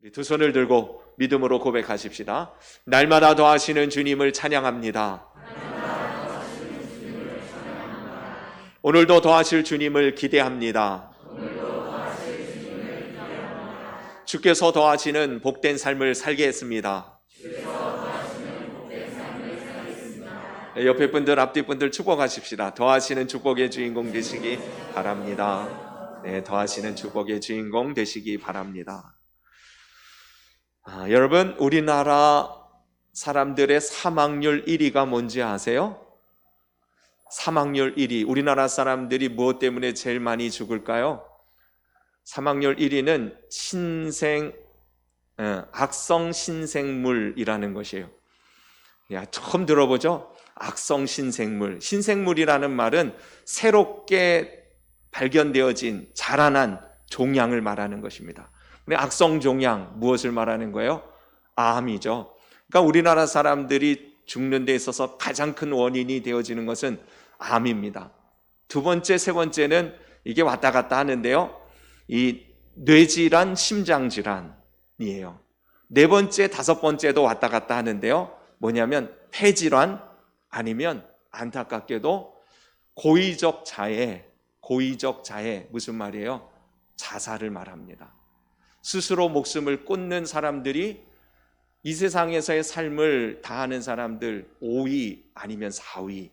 우리 두 손을 들고 믿음으로 고백하십시다. 날마다 더하시는 주님을 찬양합니다. 오늘도 더하실 주님을 기대합니다. 주께서 더하시는 복된 삶을 살게 했습니다. 옆에 분들, 앞뒤 분들 축복하십시다. 더하시는 축복의 주인공 되시기 바랍니다. 네, 더하시는 축복의 주인공 되시기 바랍니다. 여러분, 우리나라 사람들의 사망률 1위가 뭔지 아세요? 사망률 1위. 우리나라 사람들이 무엇 때문에 제일 많이 죽을까요? 사망률 1위는 악성 신생물이라는 것이에요. 처음 들어보죠? 악성 신생물. 신생물이라는 말은 새롭게 발견되어진 자라난 종양을 말하는 것입니다. 근데 악성 종양, 무엇을 말하는 거예요? 암이죠. 그러니까 우리나라 사람들이 죽는 데 있어서 가장 큰 원인이 되어지는 것은 암입니다. 두 번째, 세 번째는 이게 왔다 갔다 하는데요. 이 뇌질환, 심장질환이에요. 네 번째, 다섯 번째도 왔다 갔다 하는데요. 뭐냐면 폐질환, 아니면 안타깝게도 고의적 자해, 무슨 말이에요? 자살을 말합니다. 스스로 목숨을 끊는 사람들이 이 세상에서의 삶을 다하는 사람들 5위 아니면 4위에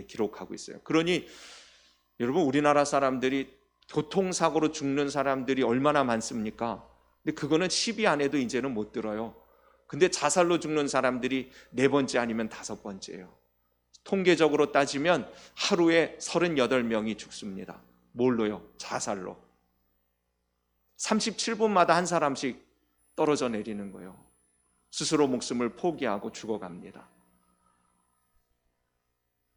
기록하고 있어요. 그러니 여러분, 우리나라 사람들이 교통사고로 죽는 사람들이 얼마나 많습니까? 근데 그거는 10위 안에도 이제는 못 들어요. 근데 자살로 죽는 사람들이 네 번째 아니면 다섯 번째예요. 통계적으로 따지면 하루에 38명이 죽습니다. 뭘로요? 자살로. 37분마다 한 사람씩 떨어져 내리는 거예요. 스스로 목숨을 포기하고 죽어갑니다.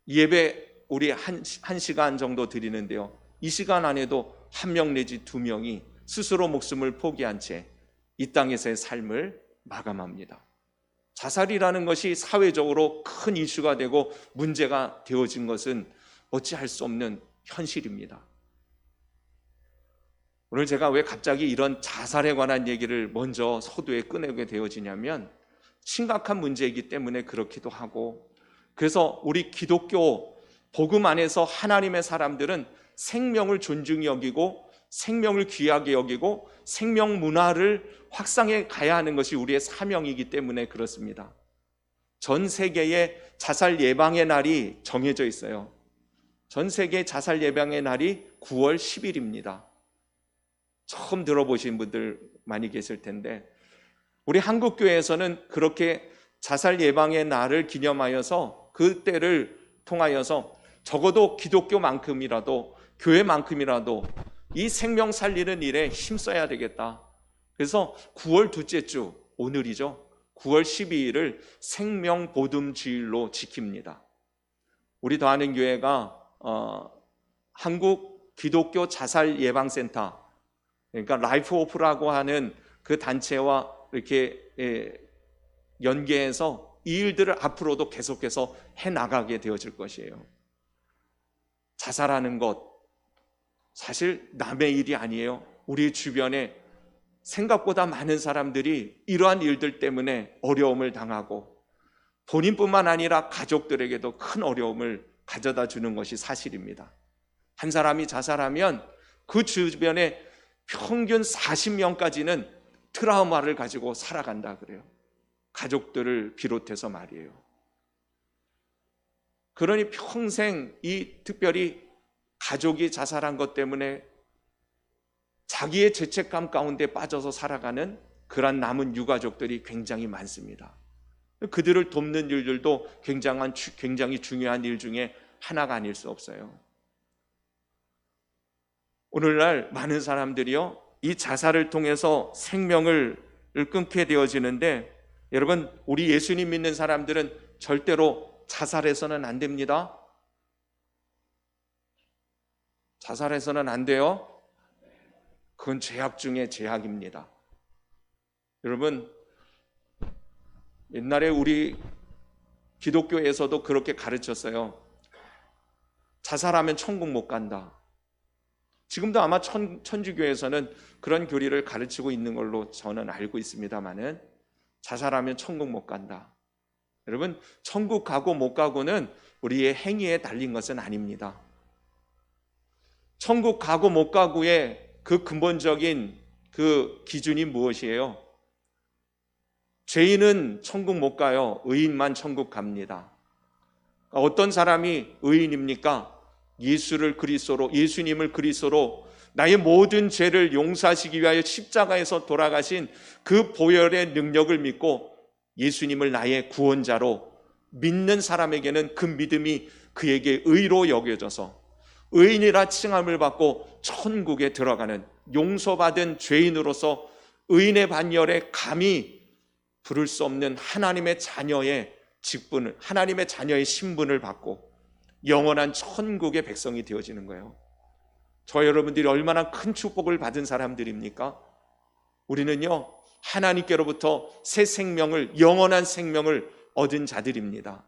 예배 우리 한 시간 정도 드리는데요. 이 시간 안에도 한 명 내지 두 명이 스스로 목숨을 포기한 채 이 땅에서의 삶을 마감합니다. 자살이라는 것이 사회적으로 큰 이슈가 되고 문제가 되어진 것은 어찌할 수 없는 현실입니다. 오늘 제가 왜 갑자기 이런 자살에 관한 얘기를 먼저 서두에 꺼내게 되어지냐면 심각한 문제이기 때문에 그렇기도 하고, 그래서 우리 기독교 복음 안에서 하나님의 사람들은 생명을 존중히 여기고 생명을 귀하게 여기고 생명 문화를 확산해 가야 하는 것이 우리의 사명이기 때문에 그렇습니다. 전 세계의 자살 예방의 날이 정해져 있어요. 전 세계 자살 예방의 날이 9월 10일입니다. 처음 들어보신 분들 많이 계실 텐데, 우리 한국교회에서는 그렇게 자살 예방의 날을 기념하여서 그 때를 통하여서 적어도 기독교만큼이라도, 교회만큼이라도 이 생명 살리는 일에 힘써야 되겠다. 그래서 9월 둘째 주, 오늘이죠. 9월 12일을 생명보듬주일로 지킵니다. 우리 더하는 교회가 한국 기독교 자살 예방센터, 그러니까 라이프 오프라고 하는 그 단체와 이렇게 연계해서 이 일들을 앞으로도 계속해서 해나가게 되어질 것이에요. 자살하는 것 사실 남의 일이 아니에요. 우리 주변에 생각보다 많은 사람들이 이러한 일들 때문에 어려움을 당하고 본인뿐만 아니라 가족들에게도 큰 어려움을 가져다 주는 것이 사실입니다. 한 사람이 자살하면 그 주변에 평균 40명까지는 트라우마를 가지고 살아간다 그래요. 가족들을 비롯해서 말이에요. 그러니 평생 특별히 가족이 자살한 것 때문에 자기의 죄책감 가운데 빠져서 살아가는 그런 남은 유가족들이 굉장히 많습니다. 그들을 돕는 일들도 굉장히 중요한 일 중에 하나가 아닐 수 없어요. 오늘날 많은 사람들이요, 이 자살을 통해서 생명을 끊게 되어지는데, 여러분, 우리 예수님 믿는 사람들은 절대로 자살해서는 안 됩니다. 자살해서는 안 돼요. 그건 죄악 중에 죄악입니다. 여러분, 옛날에 우리 기독교에서도 그렇게 가르쳤어요. 자살하면 천국 못 간다. 지금도 아마 천주교에서는 그런 교리를 가르치고 있는 걸로 저는 알고 있습니다만은, 자살하면 천국 못 간다. 여러분, 천국 가고 못 가고는 우리의 행위에 달린 것은 아닙니다. 천국 가고 못 가고의 그 근본적인 그 기준이 무엇이에요? 죄인은 천국 못 가요. 의인만 천국 갑니다. 어떤 사람이 의인입니까? 예수님을 그리스도로 나의 모든 죄를 용서하시기 위하여 십자가에서 돌아가신 그 보혈의 능력을 믿고 예수님을 나의 구원자로 믿는 사람에게는 그 믿음이 그에게 의로 여겨져서 의인이라 칭함을 받고 천국에 들어가는, 용서받은 죄인으로서 의인의 반열에 감히 부를 수 없는 하나님의 자녀의 직분을, 하나님의 자녀의 신분을 받고 영원한 천국의 백성이 되어지는 거예요. 저 여러분들이 얼마나 큰 축복을 받은 사람들입니까? 우리는요, 하나님께로부터 새 생명을, 영원한 생명을 얻은 자들입니다.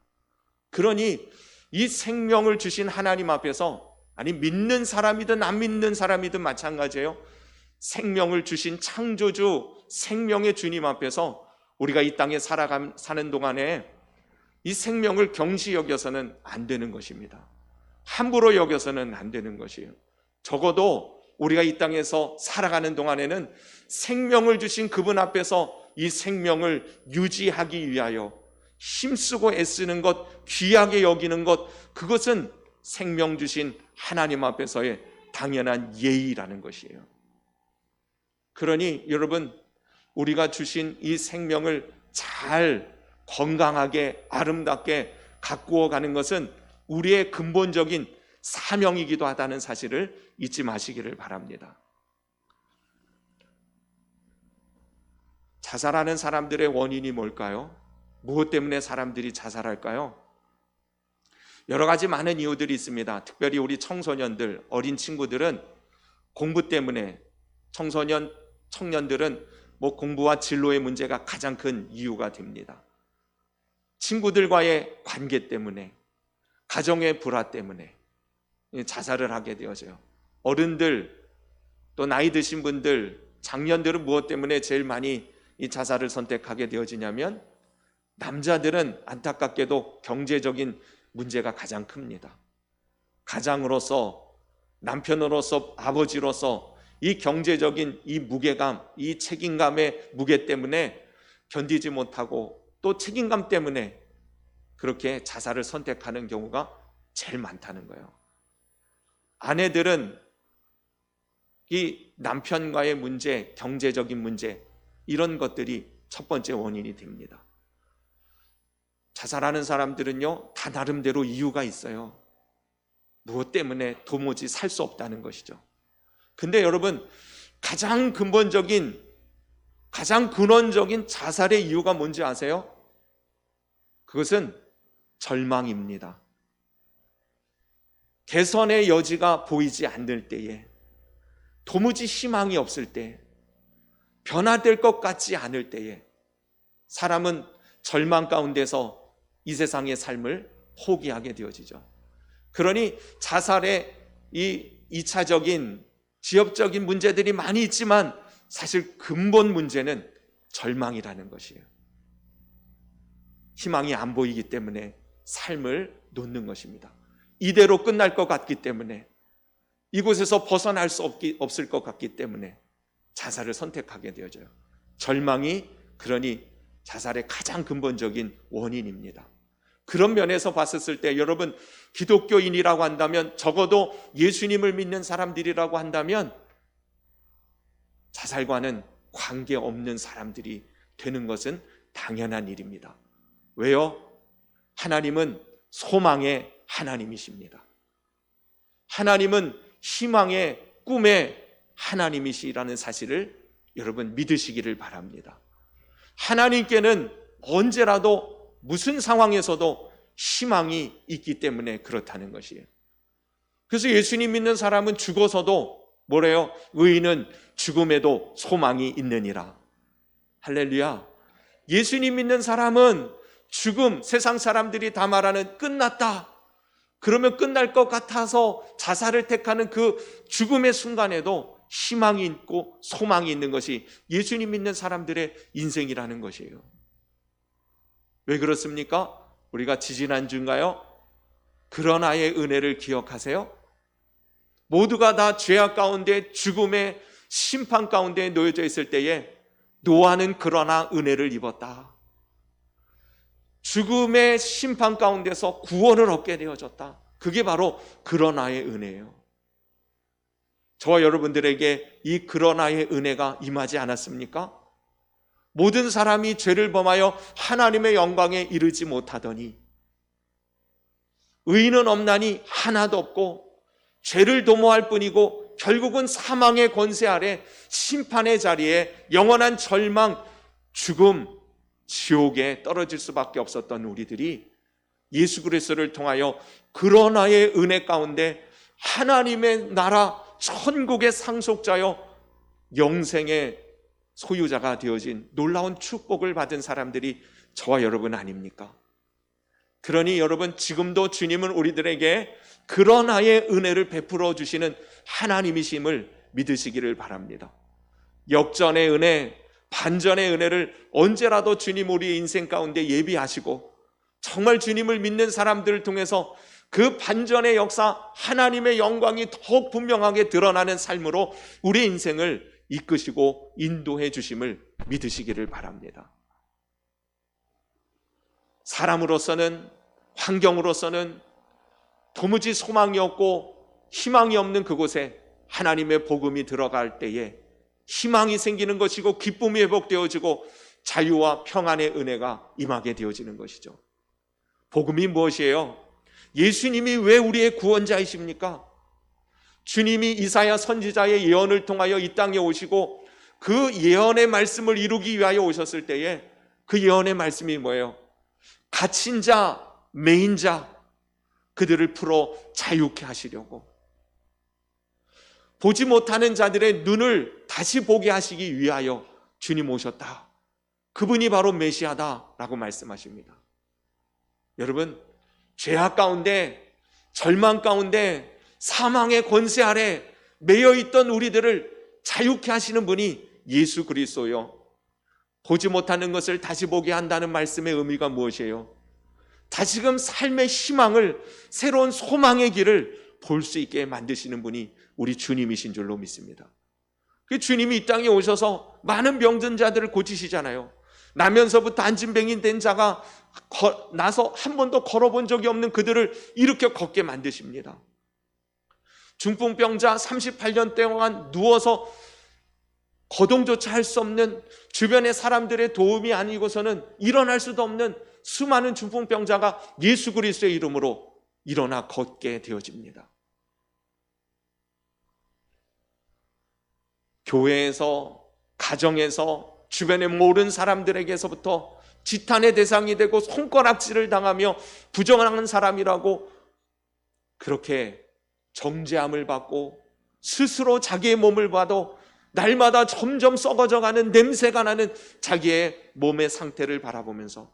그러니 이 생명을 주신 하나님 앞에서, 아니 믿는 사람이든 안 믿는 사람이든 마찬가지예요. 생명을 주신 창조주, 생명의 주님 앞에서 우리가 이 땅에 사는 동안에 이 생명을 경시 여겨서는 안 되는 것입니다. 함부로 여겨서는 안 되는 것이에요. 적어도 우리가 이 땅에서 살아가는 동안에는 생명을 주신 그분 앞에서 이 생명을 유지하기 위하여 힘쓰고 애쓰는 것, 귀하게 여기는 것, 그것은 생명 주신 하나님 앞에서의 당연한 예의라는 것이에요. 그러니 여러분, 우리가 주신 이 생명을 잘 건강하게 아름답게 가꾸어 가는 것은 우리의 근본적인 사명이기도 하다는 사실을 잊지 마시기를 바랍니다. 자살하는 사람들의 원인이 뭘까요? 무엇 때문에 사람들이 자살할까요? 여러 가지 많은 이유들이 있습니다. 특별히 우리 청소년들, 어린 친구들은 공부 때문에, 청년들은 공부와 진로의 문제가 가장 큰 이유가 됩니다. 친구들과의 관계 때문에, 가정의 불화 때문에 자살을 하게 되어져요. 어른들, 또 나이 드신 분들, 장년들은 무엇 때문에 제일 많이 이 자살을 선택하게 되어지냐면, 남자들은 안타깝게도 경제적인 문제가 가장 큽니다. 가장으로서, 남편으로서, 아버지로서 이 경제적인 이 무게감, 이 책임감의 무게 때문에 견디지 못하고 또 책임감 때문에 그렇게 자살을 선택하는 경우가 제일 많다는 거예요. 아내들은 이 남편과의 문제, 경제적인 문제, 이런 것들이 첫 번째 원인이 됩니다. 자살하는 사람들은요, 다 나름대로 이유가 있어요. 무엇 때문에 도무지 살 수 없다는 것이죠. 근데 여러분, 가장 근본적인, 가장 근원적인 자살의 이유가 뭔지 아세요? 그것은 절망입니다. 개선의 여지가 보이지 않을 때에, 도무지 희망이 없을 때, 변화될 것 같지 않을 때에 사람은 절망 가운데서 이 세상의 삶을 포기하게 되어지죠. 그러니 자살의 이 2차적인 지엽적인 문제들이 많이 있지만 사실 근본 문제는 절망이라는 것이에요. 희망이 안 보이기 때문에 삶을 놓는 것입니다. 이대로 끝날 것 같기 때문에, 이곳에서 벗어날 수 없을 것 같기 때문에 자살을 선택하게 되어져요. 절망이 그러니 자살의 가장 근본적인 원인입니다. 그런 면에서 봤었을 때 여러분, 기독교인이라고 한다면, 적어도 예수님을 믿는 사람들이라고 한다면 자살과는 관계없는 사람들이 되는 것은 당연한 일입니다. 왜요? 하나님은 소망의 하나님이십니다. 하나님은 희망의 꿈의 하나님이시라는 사실을 여러분 믿으시기를 바랍니다. 하나님께는 언제라도 무슨 상황에서도 희망이 있기 때문에 그렇다는 것이에요. 그래서 예수님 믿는 사람은 죽어서도 뭐래요? 의인은 죽음에도 소망이 있느니라. 할렐루야. 예수님 믿는 사람은 죽음, 세상 사람들이 다 말하는 끝났다, 그러면 끝날 것 같아서 자살을 택하는 그 죽음의 순간에도 희망이 있고 소망이 있는 것이 예수님 믿는 사람들의 인생이라는 것이에요. 왜 그렇습니까? 우리가 지지난주인가요? 그러나의 은혜를 기억하세요? 모두가 다 죄악 가운데 죽음의 심판 가운데 놓여져 있을 때에 노아는 그러나 은혜를 입었다. 죽음의 심판 가운데서 구원을 얻게 되어졌다. 그게 바로 그러나의 은혜예요. 저와 여러분들에게 이 그러나의 은혜가 임하지 않았습니까? 모든 사람이 죄를 범하여 하나님의 영광에 이르지 못하더니 의인은 없나니 하나도 없고 죄를 도모할 뿐이고 결국은 사망의 권세 아래 심판의 자리에 영원한 절망, 죽음, 지옥에 떨어질 수밖에 없었던 우리들이 예수 그리스도를 통하여 그러나의 은혜 가운데 하나님의 나라 천국의 상속자여 영생의 소유자가 되어진 놀라운 축복을 받은 사람들이 저와 여러분 아닙니까? 그러니 여러분, 지금도 주님은 우리들에게 그러나의 은혜를 베풀어 주시는 하나님이심을 믿으시기를 바랍니다. 역전의 은혜, 반전의 은혜를 언제라도 주님 우리 인생 가운데 예비하시고 정말 주님을 믿는 사람들을 통해서 그 반전의 역사, 하나님의 영광이 더욱 분명하게 드러나는 삶으로 우리 인생을 이끄시고 인도해 주심을 믿으시기를 바랍니다. 사람으로서는, 환경으로서는 도무지 소망이 없고 희망이 없는 그곳에 하나님의 복음이 들어갈 때에 희망이 생기는 것이고 기쁨이 회복되어지고 자유와 평안의 은혜가 임하게 되어지는 것이죠. 복음이 무엇이에요? 예수님이 왜 우리의 구원자이십니까? 주님이 이사야 선지자의 예언을 통하여 이 땅에 오시고 그 예언의 말씀을 이루기 위하여 오셨을 때에 그 예언의 말씀이 뭐예요? 갇힌 자, 매인 자, 그들을 풀어 자유케 하시려고, 보지 못하는 자들의 눈을 다시 보게 하시기 위하여 주님 오셨다. 그분이 바로 메시아다라고 말씀하십니다. 여러분, 죄악 가운데, 절망 가운데, 사망의 권세 아래 매여 있던 우리들을 자유케 하시는 분이 예수 그리스도요. 보지 못하는 것을 다시 보게 한다는 말씀의 의미가 무엇이에요? 다시금 삶의 희망을, 새로운 소망의 길을 볼 수 있게 만드시는 분이 우리 주님이신 줄로 믿습니다. 그 주님이 이 땅에 오셔서 많은 병든 자들을 고치시잖아요. 나면서부터 안진뱅이 된 자가 나서 한 번도 걸어본 적이 없는 그들을 이렇게 걷게 만드십니다. 중풍병자 38년 동안 누워서 거동조차 할 수 없는, 주변의 사람들의 도움이 아니고서는 일어날 수도 없는 수많은 중풍병자가 예수 그리스도의 이름으로 일어나 걷게 되어집니다. 교회에서, 가정에서, 주변의 모르는 사람들에게서부터 지탄의 대상이 되고 손가락질을 당하며 부정하는 사람이라고 그렇게 정죄함을 받고 스스로 자기의 몸을 봐도 날마다 점점 썩어져가는 냄새가 나는 자기의 몸의 상태를 바라보면서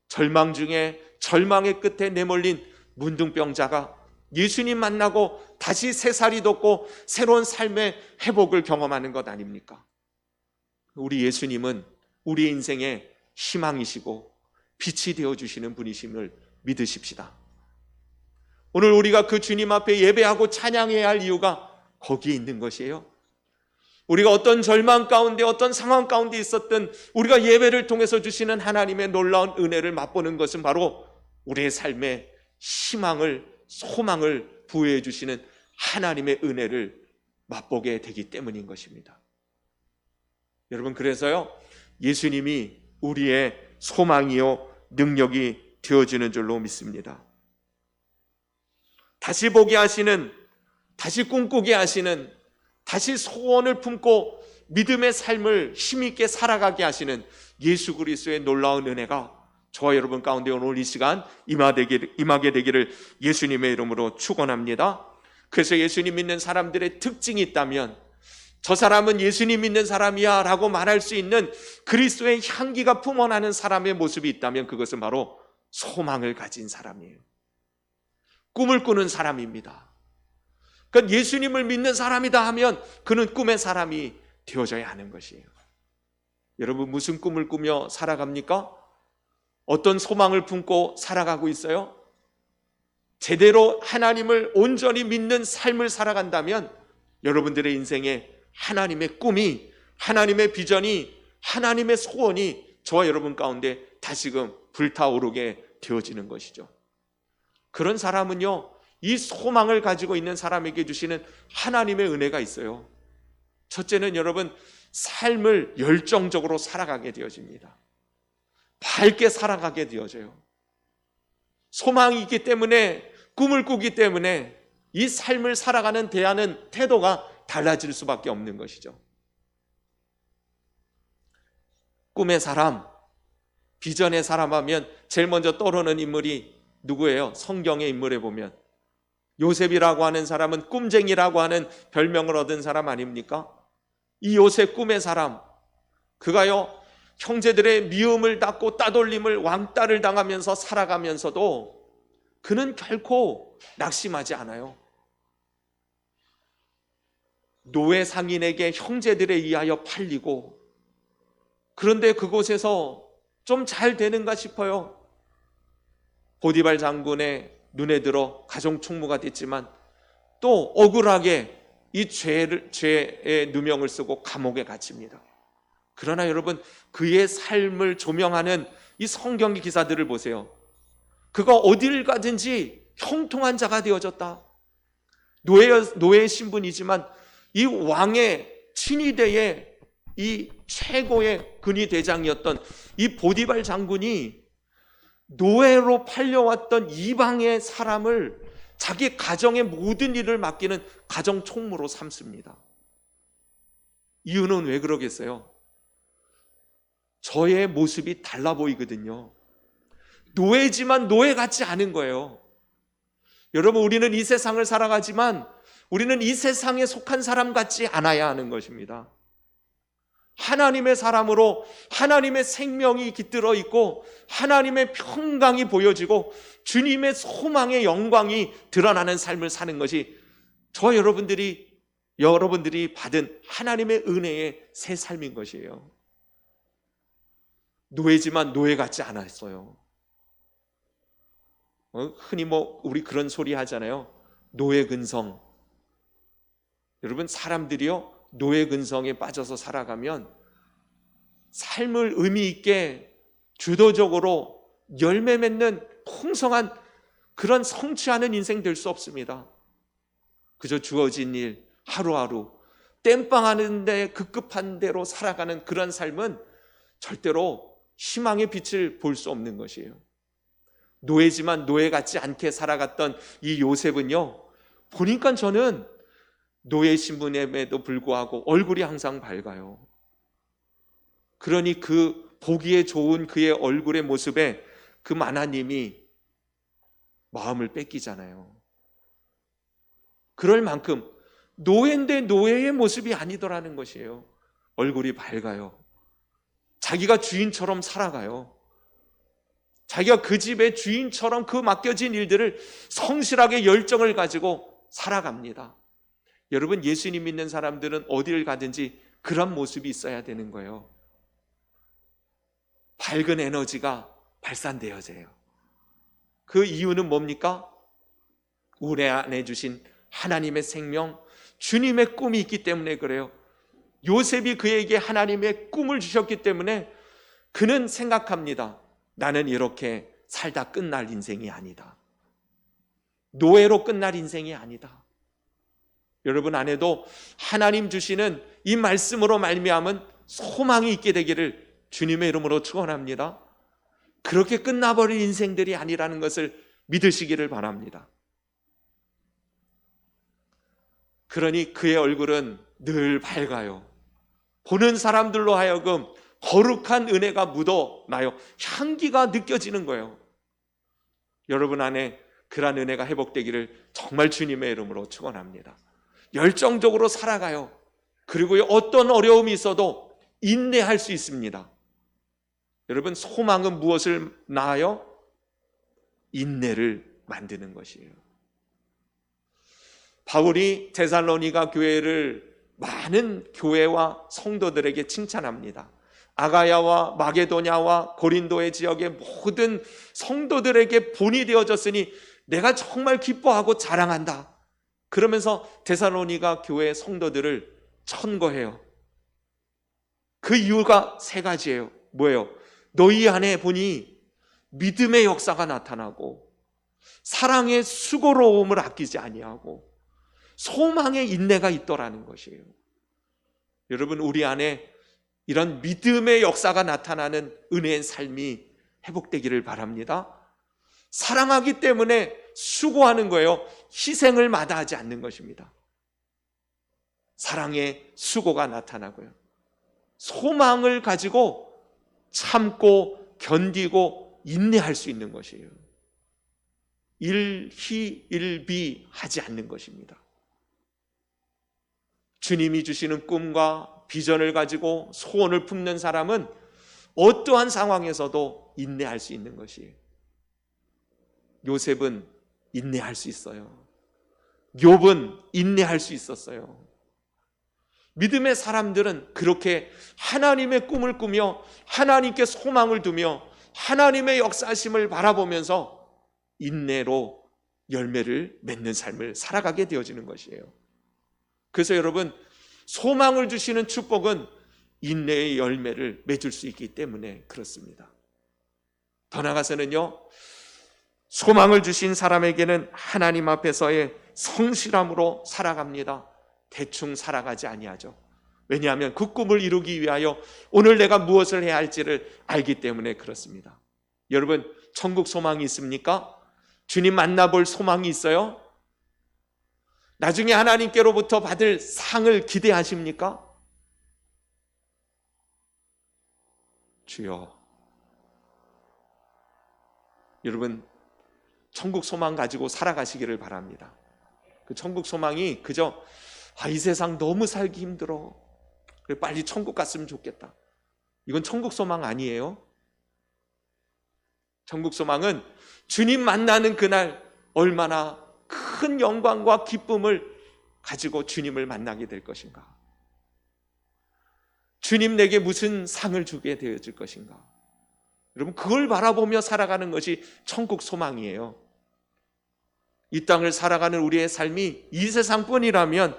절망 중에 절망의 끝에 내몰린 문둥병자가 예수님 만나고 다시 새 살이 돋고 새로운 삶의 회복을 경험하는 것 아닙니까? 우리 예수님은 우리 인생의 희망이시고 빛이 되어주시는 분이심을 믿으십시다. 오늘 우리가 그 주님 앞에 예배하고 찬양해야 할 이유가 거기에 있는 것이에요. 우리가 어떤 절망 가운데, 어떤 상황 가운데 있었든 우리가 예배를 통해서 주시는 하나님의 놀라운 은혜를 맛보는 것은 바로 우리의 삶에 희망을, 소망을 부여해 주시는 하나님의 은혜를 맛보게 되기 때문인 것입니다. 여러분, 그래서요, 예수님이 우리의 소망이요 능력이 되어주는 줄로 믿습니다. 다시 보게 하시는, 다시 꿈꾸게 하시는, 다시 소원을 품고 믿음의 삶을 힘있게 살아가게 하시는 예수 그리스도의 놀라운 은혜가 저와 여러분 가운데 오늘 이 시간 임하게 되기를 예수님의 이름으로 축원합니다. 그래서 예수님 믿는 사람들의 특징이 있다면, 저 사람은 예수님 믿는 사람이야 라고 말할 수 있는 그리스도의 향기가 품어나는 사람의 모습이 있다면 그것은 바로 소망을 가진 사람이에요. 꿈을 꾸는 사람입니다. 그러니까 예수님을 믿는 사람이다 하면 그는 꿈의 사람이 되어져야 하는 것이에요. 여러분, 무슨 꿈을 꾸며 살아갑니까? 어떤 소망을 품고 살아가고 있어요? 제대로 하나님을 온전히 믿는 삶을 살아간다면 여러분들의 인생에 하나님의 꿈이, 하나님의 비전이, 하나님의 소원이 저와 여러분 가운데 다시금 불타오르게 되어지는 것이죠. 그런 사람은요, 이 소망을 가지고 있는 사람에게 주시는 하나님의 은혜가 있어요. 첫째는 여러분, 삶을 열정적으로 살아가게 되어집니다. 밝게 살아가게 되어져요. 소망이 있기 때문에, 꿈을 꾸기 때문에 이 삶을 살아가는 대하는 태도가 달라질 수밖에 없는 것이죠. 꿈의 사람, 비전의 사람 하면 제일 먼저 떠오르는 인물이 누구예요? 성경의 인물에 보면 요셉이라고 하는 사람은 꿈쟁이라고 하는 별명을 얻은 사람 아닙니까? 이 요셉 꿈의 사람, 그가요 형제들의 미움을 받고 따돌림을 왕따를 당하면서 살아가면서도 그는 결코 낙심하지 않아요. 노예 상인에게 형제들에 의하여 팔리고, 그런데 그곳에서 좀 잘 되는가 싶어요. 보디발 장군의 눈에 들어 가정 총무가 됐지만 또 억울하게 이 죄의 누명을 쓰고 감옥에 갇힙니다. 그러나 여러분, 그의 삶을 조명하는 이 성경 기사들을 보세요. 그가 어딜 가든지 형통한 자가 되어졌다. 노예의 신분이지만 이 왕의 친위대의 이 최고의 근위 대장이었던 이 보디발 장군이 노예로 팔려왔던 이방의 사람을 자기 가정의 모든 일을 맡기는 가정 총무로 삼습니다. 이유는 왜 그러겠어요? 저의 모습이 달라 보이거든요. 노예지만 노예 같지 않은 거예요. 여러분, 우리는 이 세상을 살아가지만 우리는 이 세상에 속한 사람 같지 않아야 하는 것입니다. 하나님의 사람으로 하나님의 생명이 깃들어 있고 하나님의 평강이 보여지고 주님의 소망의 영광이 드러나는 삶을 사는 것이 저와 여러분들이 받은 하나님의 은혜의 새 삶인 것이에요. 노예지만 노예 같지 않았어요. 흔히 우리 그런 소리 하잖아요. 노예 근성. 여러분, 사람들이요 노예 근성에 빠져서 살아가면 삶을 의미 있게 주도적으로 열매 맺는 풍성한 그런 성취하는 인생 될 수 없습니다. 그저 주어진 일 하루하루 땜빵하는 데 급급한 대로 살아가는 그런 삶은 절대로 희망의 빛을 볼 수 없는 것이에요. 노예지만 노예 같지 않게 살아갔던 이 요셉은요, 보니까 저는 노예 신분임에도 불구하고 얼굴이 항상 밝아요. 그러니 그 보기에 좋은 그의 얼굴의 모습에 그 만화님이 마음을 뺏기잖아요. 그럴 만큼 노예인데 노예의 모습이 아니더라는 것이에요. 얼굴이 밝아요. 자기가 주인처럼 살아가요. 자기가 그 집의 주인처럼 그 맡겨진 일들을 성실하게 열정을 가지고 살아갑니다. 여러분, 예수님 믿는 사람들은 어디를 가든지 그런 모습이 있어야 되는 거예요. 밝은 에너지가 발산되어져요. 그 이유는 뭡니까? 우리 안에 주신 하나님의 생명, 주님의 꿈이 있기 때문에 그래요. 요셉이 그에게 하나님의 꿈을 주셨기 때문에 그는 생각합니다. 나는 이렇게 살다 끝날 인생이 아니다. 노예로 끝날 인생이 아니다. 여러분 안에도 하나님 주시는 이 말씀으로 말미암은 소망이 있게 되기를 주님의 이름으로 축원합니다. 그렇게 끝나버릴 인생들이 아니라는 것을 믿으시기를 바랍니다. 그러니 그의 얼굴은 늘 밝아요. 보는 사람들로 하여금 거룩한 은혜가 묻어나요. 향기가 느껴지는 거예요. 여러분 안에 그러한 은혜가 회복되기를 정말 주님의 이름으로 축원합니다. 열정적으로 살아가요. 그리고 어떤 어려움이 있어도 인내할 수 있습니다. 여러분, 소망은 무엇을 낳아요? 인내를 만드는 것이에요. 바울이 데살로니가 교회를 많은 교회와 성도들에게 칭찬합니다. 아가야와 마게도냐와 고린도의 지역의 모든 성도들에게 본이 되어졌으니 내가 정말 기뻐하고 자랑한다. 그러면서 데살로니가 교회 성도들을 천거해요. 그 이유가 세 가지예요. 뭐예요? 너희 안에 보니 믿음의 역사가 나타나고 사랑의 수고로움을 아끼지 아니하고 소망의 인내가 있더라는 것이에요. 여러분, 우리 안에 이런 믿음의 역사가 나타나는 은혜의 삶이 회복되기를 바랍니다. 사랑하기 때문에 수고하는 거예요. 희생을 마다하지 않는 것입니다. 사랑의 수고가 나타나고요. 소망을 가지고 참고 견디고 인내할 수 있는 것이에요. 일희일비 하지 않는 것입니다. 주님이 주시는 꿈과 비전을 가지고 소원을 품는 사람은 어떠한 상황에서도 인내할 수 있는 것이에요. 요셉은 인내할 수 있어요. 욥은 인내할 수 있었어요. 믿음의 사람들은 그렇게 하나님의 꿈을 꾸며 하나님께 소망을 두며 하나님의 역사심을 바라보면서 인내로 열매를 맺는 삶을 살아가게 되어지는 것이에요. 그래서 여러분, 소망을 주시는 축복은 인내의 열매를 맺을 수 있기 때문에 그렇습니다. 더 나아가서는요, 소망을 주신 사람에게는 하나님 앞에서의 성실함으로 살아갑니다. 대충 살아가지 아니하죠. 왜냐하면 그 꿈을 이루기 위하여 오늘 내가 무엇을 해야 할지를 알기 때문에 그렇습니다. 여러분, 천국 소망이 있습니까? 주님 만나볼 소망이 있어요? 나중에 하나님께로부터 받을 상을 기대하십니까? 주여, 여러분, 천국 소망 가지고 살아가시기를 바랍니다. 그 천국 소망이 그저 이 세상 너무 살기 힘들어, 그래 빨리 천국 갔으면 좋겠다, 이건 천국 소망 아니에요. 천국 소망은 주님 만나는 그날 얼마나 큰 영광과 기쁨을 가지고 주님을 만나게 될 것인가, 주님 내게 무슨 상을 주게 되어질 것인가, 여러분, 그걸 바라보며 살아가는 것이 천국 소망이에요. 이 땅을 살아가는 우리의 삶이 이 세상뿐이라면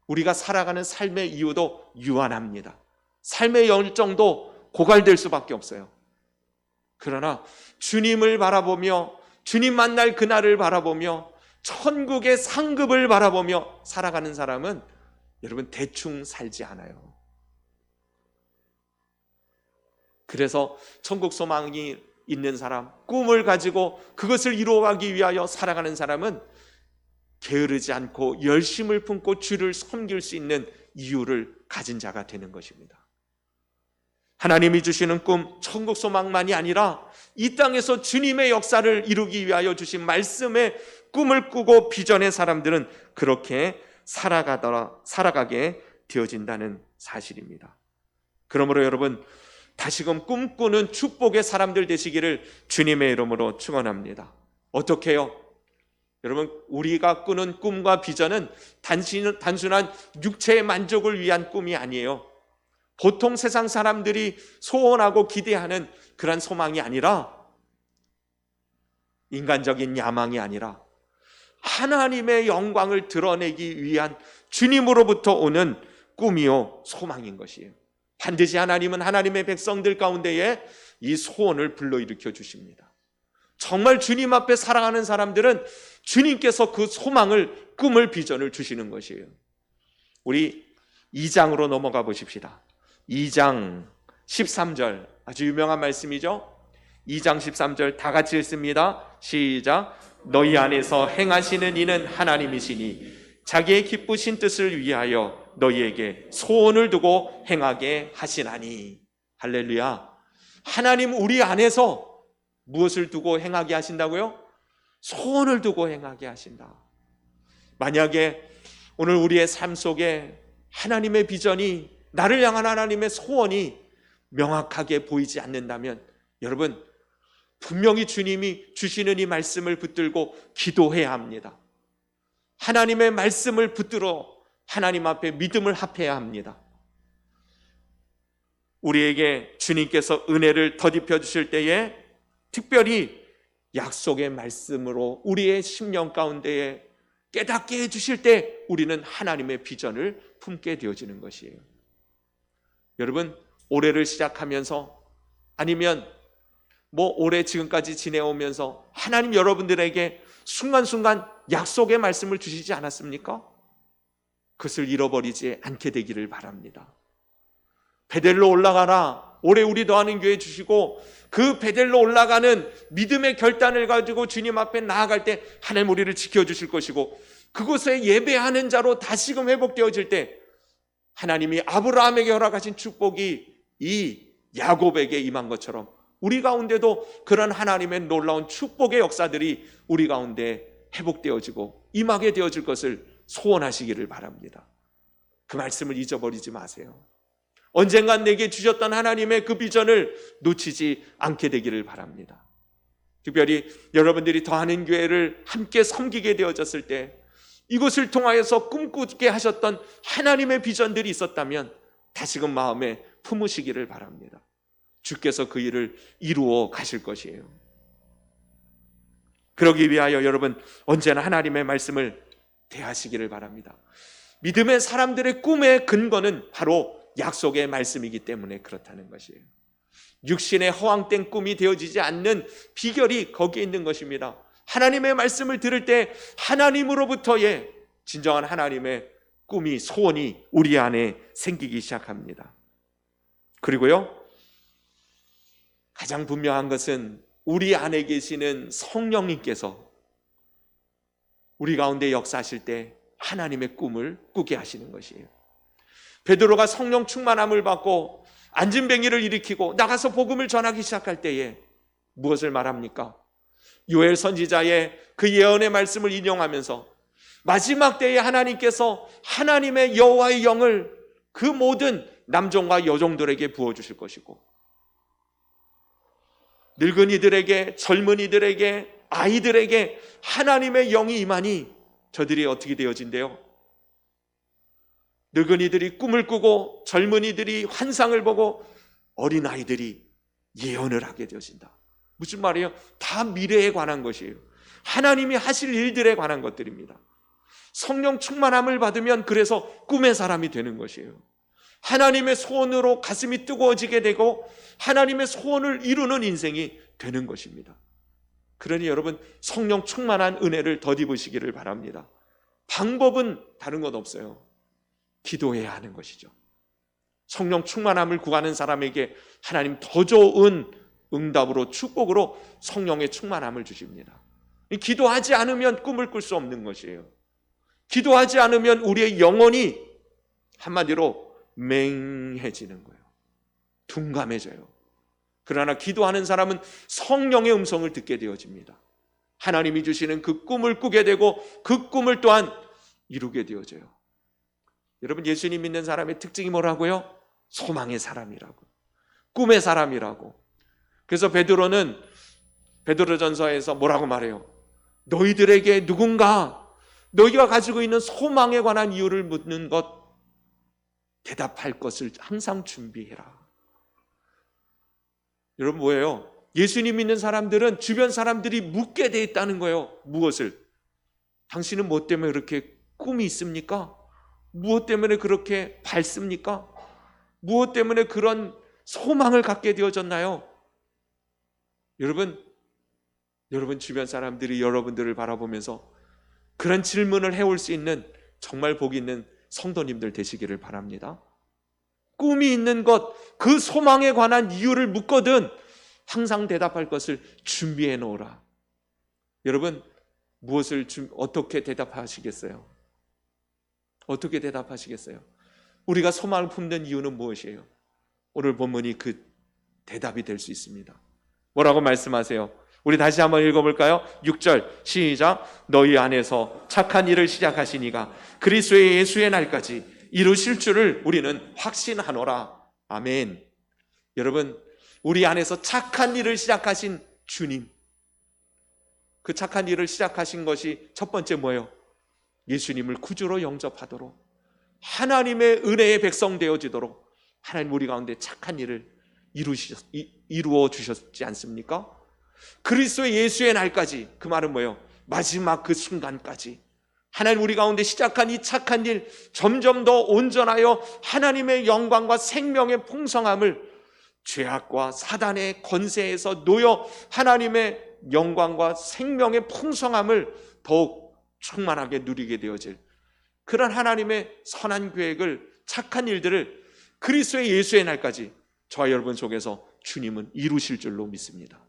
우리가 살아가는 삶의 이유도 유한합니다. 삶의 열정도 고갈될 수밖에 없어요. 그러나 주님을 바라보며 주님 만날 그날을 바라보며 천국의 상급을 바라보며 살아가는 사람은 여러분 대충 살지 않아요. 그래서 천국 소망이 있는 사람, 꿈을 가지고 그것을 이루어가기 위하여 살아가는 사람은 게으르지 않고 열심을 품고 주를 섬길 수 있는 이유를 가진 자가 되는 것입니다. 하나님이 주시는 꿈, 천국 소망만이 아니라 이 땅에서 주님의 역사를 이루기 위하여 주신 말씀의 꿈을 꾸고 비전의 사람들은 그렇게 살아가게 되어진다는 사실입니다. 그러므로 여러분, 다시금 꿈꾸는 축복의 사람들 되시기를 주님의 이름으로 축원합니다. 어떻게 해요? 여러분, 우리가 꾸는 꿈과 비전은 단순한 육체의 만족을 위한 꿈이 아니에요. 보통 세상 사람들이 소원하고 기대하는 그런 소망이 아니라, 인간적인 야망이 아니라 하나님의 영광을 드러내기 위한 주님으로부터 오는 꿈이요 소망인 것이에요. 반드시 하나님은 하나님의 백성들 가운데에 이 소원을 불러일으켜 주십니다. 정말 주님 앞에 살아가는 사람들은 주님께서 그 소망을, 꿈을, 비전을 주시는 것이에요. 우리 2장으로 넘어가 보십시다. 2장 13절, 아주 유명한 말씀이죠. 2장 13절 다 같이 읽습니다. 시작. 너희 안에서 행하시는 이는 하나님이시니 자기의 기쁘신 뜻을 위하여 너희에게 소원을 두고 행하게 하시나니. 할렐루야. 하나님 우리 안에서 무엇을 두고 행하게 하신다고요? 소원을 두고 행하게 하신다. 만약에 오늘 우리의 삶 속에 하나님의 비전이, 나를 향한 하나님의 소원이 명확하게 보이지 않는다면 여러분, 분명히 주님이 주시는 이 말씀을 붙들고 기도해야 합니다. 하나님의 말씀을 붙들어 하나님 앞에 믿음을 합해야 합니다. 우리에게 주님께서 은혜를 덧입혀 주실 때에 특별히 약속의 말씀으로 우리의 심령 가운데에 깨닫게 해주실 때 우리는 하나님의 비전을 품게 되어지는 것이에요. 여러분, 올해를 시작하면서 아니면 올해 지금까지 지내오면서 하나님 여러분들에게 순간순간 약속의 말씀을 주시지 않았습니까? 그것을 잃어버리지 않게 되기를 바랍니다. 베델로 올라가라. 올해 우리 더하는 교회 주시고 그 베델로 올라가는 믿음의 결단을 가지고 주님 앞에 나아갈 때 하나님 우리를 지켜주실 것이고, 그곳에 예배하는 자로 다시금 회복되어질 때 하나님이 아브라함에게 허락하신 축복이 이 야곱에게 임한 것처럼 우리 가운데도 그런 하나님의 놀라운 축복의 역사들이 우리 가운데 회복되어지고 임하게 되어질 것을 소원하시기를 바랍니다. 그 말씀을 잊어버리지 마세요. 언젠간 내게 주셨던 하나님의 그 비전을 놓치지 않게 되기를 바랍니다. 특별히 여러분들이 더하는 교회를 함께 섬기게 되어졌을 때 이것을 통하여서 꿈꾸게 하셨던 하나님의 비전들이 있었다면 다시금 마음에 품으시기를 바랍니다. 주께서 그 일을 이루어 가실 것이에요. 그러기 위하여 여러분 언제나 하나님의 말씀을 대하시기를 바랍니다. 믿음의 사람들의 꿈의 근거는 바로 약속의 말씀이기 때문에 그렇다는 것이에요. 육신의 허황된 꿈이 되어지지 않는 비결이 거기에 있는 것입니다. 하나님의 말씀을 들을 때 하나님으로부터의 진정한 하나님의 꿈이, 소원이 우리 안에 생기기 시작합니다. 그리고요, 가장 분명한 것은 우리 안에 계시는 성령님께서 우리 가운데 역사하실 때 하나님의 꿈을 꾸게 하시는 것이에요. 베드로가 성령 충만함을 받고 안진뱅이를 일으키고 나가서 복음을 전하기 시작할 때에 무엇을 말합니까? 요엘 선지자의 그 예언의 말씀을 인용하면서 마지막 때에 하나님께서 하나님의 여호와의 영을 그 모든 남종과 여종들에게 부어주실 것이고, 늙은이들에게, 젊은이들에게, 아이들에게 하나님의 영이 임하니 저들이 어떻게 되어진대요? 늙은이들이 꿈을 꾸고 젊은이들이 환상을 보고 어린아이들이 예언을 하게 되어진다. 무슨 말이에요? 다 미래에 관한 것이에요. 하나님이 하실 일들에 관한 것들입니다. 성령 충만함을 받으면 그래서 꿈의 사람이 되는 것이에요. 하나님의 소원으로 가슴이 뜨거워지게 되고 하나님의 소원을 이루는 인생이 되는 것입니다. 그러니 여러분 성령 충만한 은혜를 덧입으시기를 바랍니다. 방법은 다른 것 없어요. 기도해야 하는 것이죠. 성령 충만함을 구하는 사람에게 하나님 더 좋은 응답으로 축복으로 성령의 충만함을 주십니다. 기도하지 않으면 꿈을 꿀 수 없는 것이에요. 기도하지 않으면 우리의 영혼이 한마디로 맹해지는 거예요. 둔감해져요. 그러나 기도하는 사람은 성령의 음성을 듣게 되어집니다. 하나님이 주시는 그 꿈을 꾸게 되고 그 꿈을 또한 이루게 되어져요. 여러분 예수님 믿는 사람의 특징이 뭐라고요? 소망의 사람이라고, 꿈의 사람이라고. 그래서 베드로전서에서 뭐라고 말해요? 너희들에게 누군가 너희가 가지고 있는 소망에 관한 이유를 묻는 것, 대답할 것을 항상 준비해라. 여러분 뭐예요? 예수님 믿는 사람들은 주변 사람들이 묻게 돼 있다는 거예요. 무엇을? 당신은 뭐 때문에 그렇게 꿈이 있습니까? 무엇 때문에 그렇게 밝습니까? 무엇 때문에 그런 소망을 갖게 되어졌나요? 여러분 주변 사람들이 여러분들을 바라보면서 그런 질문을 해올 수 있는 정말 복 있는 성도님들 되시기를 바랍니다. 꿈이 있는 것, 그 소망에 관한 이유를 묻거든 항상 대답할 것을 준비해 놓으라. 여러분 어떻게 대답하시겠어요? 어떻게 대답하시겠어요? 우리가 소망을 품는 이유는 무엇이에요? 오늘 본문이 그 대답이 될 수 있습니다. 뭐라고 말씀하세요? 우리 다시 한번 읽어볼까요? 6절 시작. 너희 안에서 착한 일을 시작하시니가 그리스도의 예수의 날까지 이루실 줄을 우리는 확신하노라. 아멘. 여러분 우리 안에서 착한 일을 시작하신 주님, 그 착한 일을 시작하신 것이 첫 번째 뭐예요? 예수님을 구주로 영접하도록, 하나님의 은혜의 백성 되어지도록 하나님 우리 가운데 착한 일을 이루어 주셨지 않습니까? 그리스도 예수의 날까지, 그 말은 뭐예요? 마지막 그 순간까지 하나님 우리 가운데 시작한 이 착한 일 점점 더 온전하여 하나님의 영광과 생명의 풍성함을 죄악과 사단의 권세에서 놓여 하나님의 영광과 생명의 풍성함을 더욱 충만하게 누리게 되어질 그런 하나님의 선한 계획을, 착한 일들을 그리스도의 예수의 날까지 저와 여러분 속에서 주님은 이루실 줄로 믿습니다.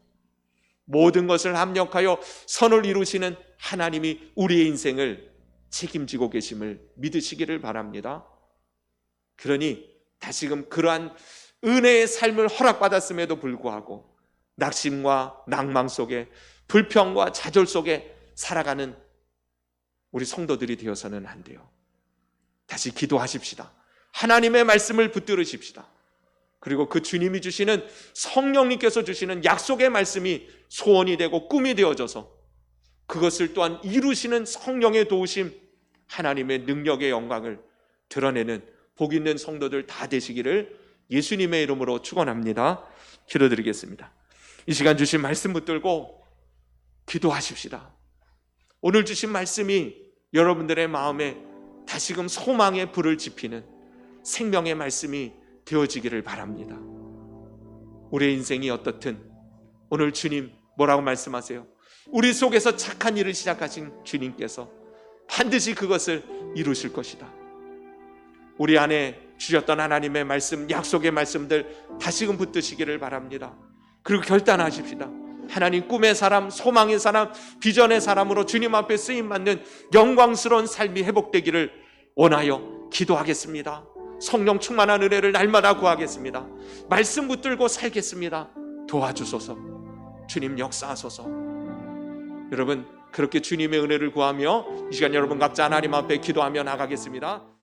모든 것을 합력하여 선을 이루시는 하나님이 우리의 인생을 책임지고 계심을 믿으시기를 바랍니다. 그러니 다시금 그러한 은혜의 삶을 허락받았음에도 불구하고 낙심과 낭망 속에, 불평과 좌절 속에 살아가는 우리 성도들이 되어서는 안 돼요. 다시 기도하십시다. 하나님의 말씀을 붙들으십시다. 그리고 그 주님이 주시는, 성령님께서 주시는 약속의 말씀이 소원이 되고 꿈이 되어져서 그것을 또한 이루시는 성령의 도우심, 하나님의 능력의 영광을 드러내는 복 있는 성도들 다 되시기를 예수님의 이름으로 축원합니다. 기도드리겠습니다. 이 시간 주신 말씀 붙들고 기도하십시다. 오늘 주신 말씀이 여러분들의 마음에 다시금 소망의 불을 지피는 생명의 말씀이 되어지기를 바랍니다. 우리의 인생이 어떻든 오늘 주님 뭐라고 말씀하세요? 우리 속에서 착한 일을 시작하신 주님께서 반드시 그것을 이루실 것이다. 우리 안에 주셨던 하나님의 말씀, 약속의 말씀들 다시금 붙드시기를 바랍니다. 그리고 결단하십시다. 하나님 꿈의 사람, 소망의 사람, 비전의 사람으로 주님 앞에 쓰임받는 영광스러운 삶이 회복되기를 원하여 기도하겠습니다. 성령 충만한 은혜를 날마다 구하겠습니다. 말씀 붙들고 살겠습니다. 도와주소서. 주님 역사하소서. 여러분 그렇게 주님의 은혜를 구하며 이 시간 여러분 각자 하나님 앞에 기도하며 나가겠습니다.